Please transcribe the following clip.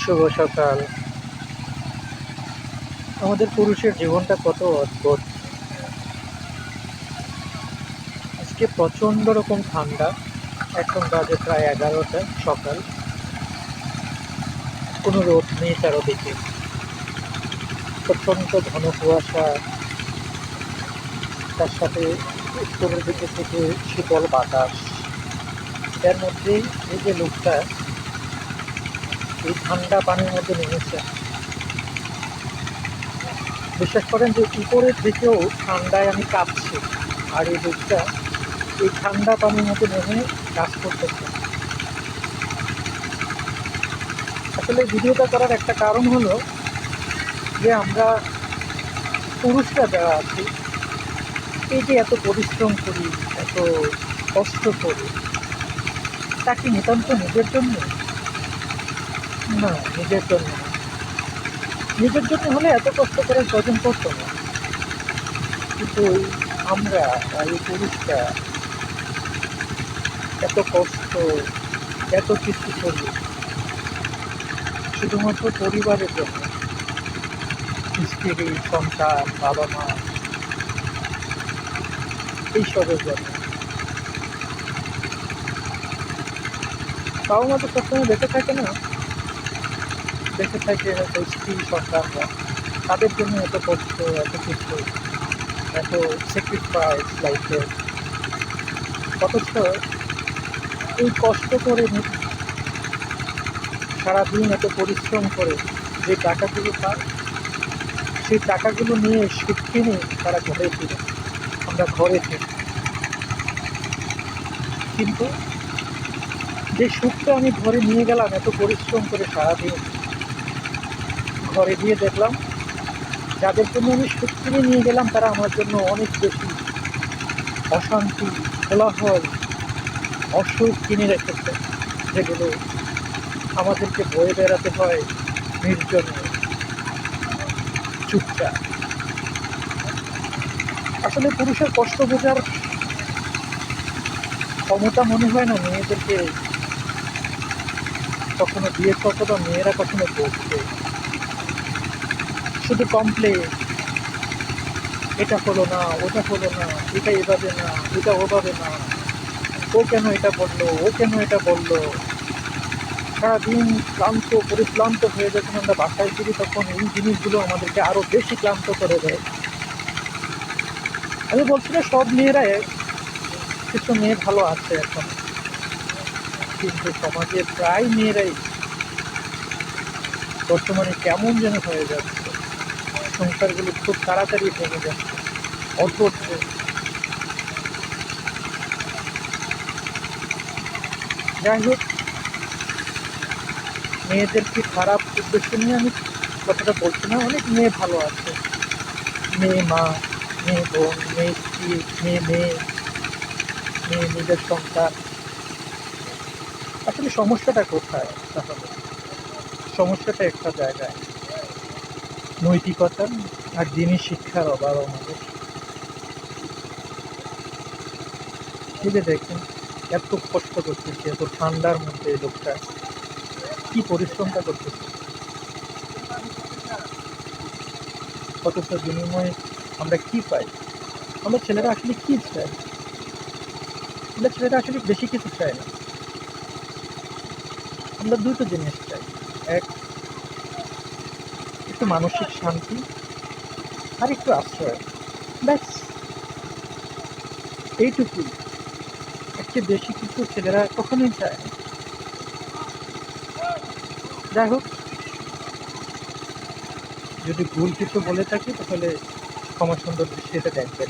শুভ সকাল। আমাদের পুরুষের জীবনটা কত অদ্ভুত। আজকে প্রচণ্ড রকম ঠান্ডা। এখন বাজে প্রায় 11টা সকাল। কোনো রোদ নেই চারদিকে। প্রচণ্ড ঘন কুয়াশা, তার সাথে উত্তরের দিকে থেকে শীতল বাতাস। এর মধ্যেই এই যে লোকটা এই ঠান্ডা পানির মধ্যে নেমেছে, বিশ্বাস করেন যে উপরের দিকেও ঠান্ডায় আমি কাঁপছি। আর এই লোকটা এই ঠান্ডা পানির মধ্যে নেমে কাজ করতেছে। আসলে ভিডিওটা করার একটা কারণ হলো যে আমরা পুরুষরা যারা আছি, এই যে এত পরিশ্রম করি, এত কষ্ট করি, তা কি নিতান্ত নিজের জন্য? না, নিজের জন্য না। নিজের জন্য হলে এত কষ্ট করে প্রয়োজন পড়তো না। কিন্তু আমরা এই পুরুষরা এত কষ্ট, এত কিছু করি শুধুমাত্র পরিবারের জন্য। স্ত্রী, সন্তান, বাবা মা, এইসবের জন্য। বাবা মা তো সবসময় বেঁচে থাকে না, বেঁচে থাকে হয়তো স্ত্রী সন্তানরা। তাদের জন্য এত কষ্ট, এত কিছু, এত স্যাক্রিফাইস লাইফে। অথচ এই কষ্ট করে সারাদিন এত পরিশ্রম করে যে টাকাগুলো পায়, সেই টাকাগুলো নিয়ে সুখ কিনে তারা ঘরে ফিরে, আমরা ঘরে থাকি। কিন্তু যে সুখটা আমি ঘরে নিয়ে গেলাম এত পরিশ্রম করে সারাদিন, ঘরে গিয়ে দেখলাম যাদের জন্য আমি সুখ কিনে নিয়ে গেলাম তারা আমার জন্য অনেক বেশি অশান্তি, কোলাহল, অসুখ কিনে রেখেছে, যেগুলো আমাদেরকে বয়ে বেড়াতে হয় নির্জনে, চুপচাপ। আসলে পুরুষের কষ্ট বোঝার ক্ষমতা মনে হয় না মেয়েদেরকে কখনো দিয়েছে, অথবা মেয়েরা কখনো বলছে। শুধু কমপ্লেন, এটা হলো না, ওটা হলো না, এটা এভাবে না, এটা ওভাবে না, ও কেন এটা বললো, ও কেন এটা বললো। সারাদিন ক্লান্ত, পরিক্লান্ত হয়ে যখন আমরা বাসায় ফিরি, তখন এই জিনিসগুলো আমাদেরকে আরো বেশি ক্লান্ত করে দেয়। আমি বলছি না সব মেয়েরা কিছু মেয়ে ভালো আছে এখন, কিন্তু সমাজের প্রায় মেয়েরাই বর্তমানে কেমন যেন হয়ে যাচ্ছে। সংসারগুলো খুব তাড়াতাড়ি ভেঙে যাচ্ছে, অধৈর্য। যাই হোক, মেয়েদেরকে খারাপ উদ্দেশ্য নিয়ে আমি কথাটা বলছি না। অনেক মেয়ে ভালো আছে, মেয়ে মা, মেয়ে বোন, মেয়ে স্ত্রী, মেয়ে মেয়ে মেয়ে নিজের সন্তান। আসলে সমস্যাটা কোথায় তাহলে? সমস্যাটা একটা জায়গায়, নৈতিকতা আর দিনী শিক্ষার অভাব আমাদের। ভেবে দেখেন, এত কষ্ট করতেছে, এত ঠান্ডার মধ্যে লোকটা কি পরিশ্রমটা করতেছে, অথচ বিনিময়ে আমরা কি পাই? আমরা ছেলেরা আসলে কি চাই? আমরা ছেলেরা আসলে বেশি কিছু চাই না। আমরা দুটো জিনিস চাই। এক, একটু মানসিক শান্তি, আর একটু আশ্রয়। ব্যাস, এইটুকুই। এর চেয়ে বেশি কিছু ছেলেরা কখনোই চায় না। যাই হোক, যদি ভুল কিছু বলে থাকি তাহলে ক্ষমা সুন্দর দৃষ্টিতে দেখবেন।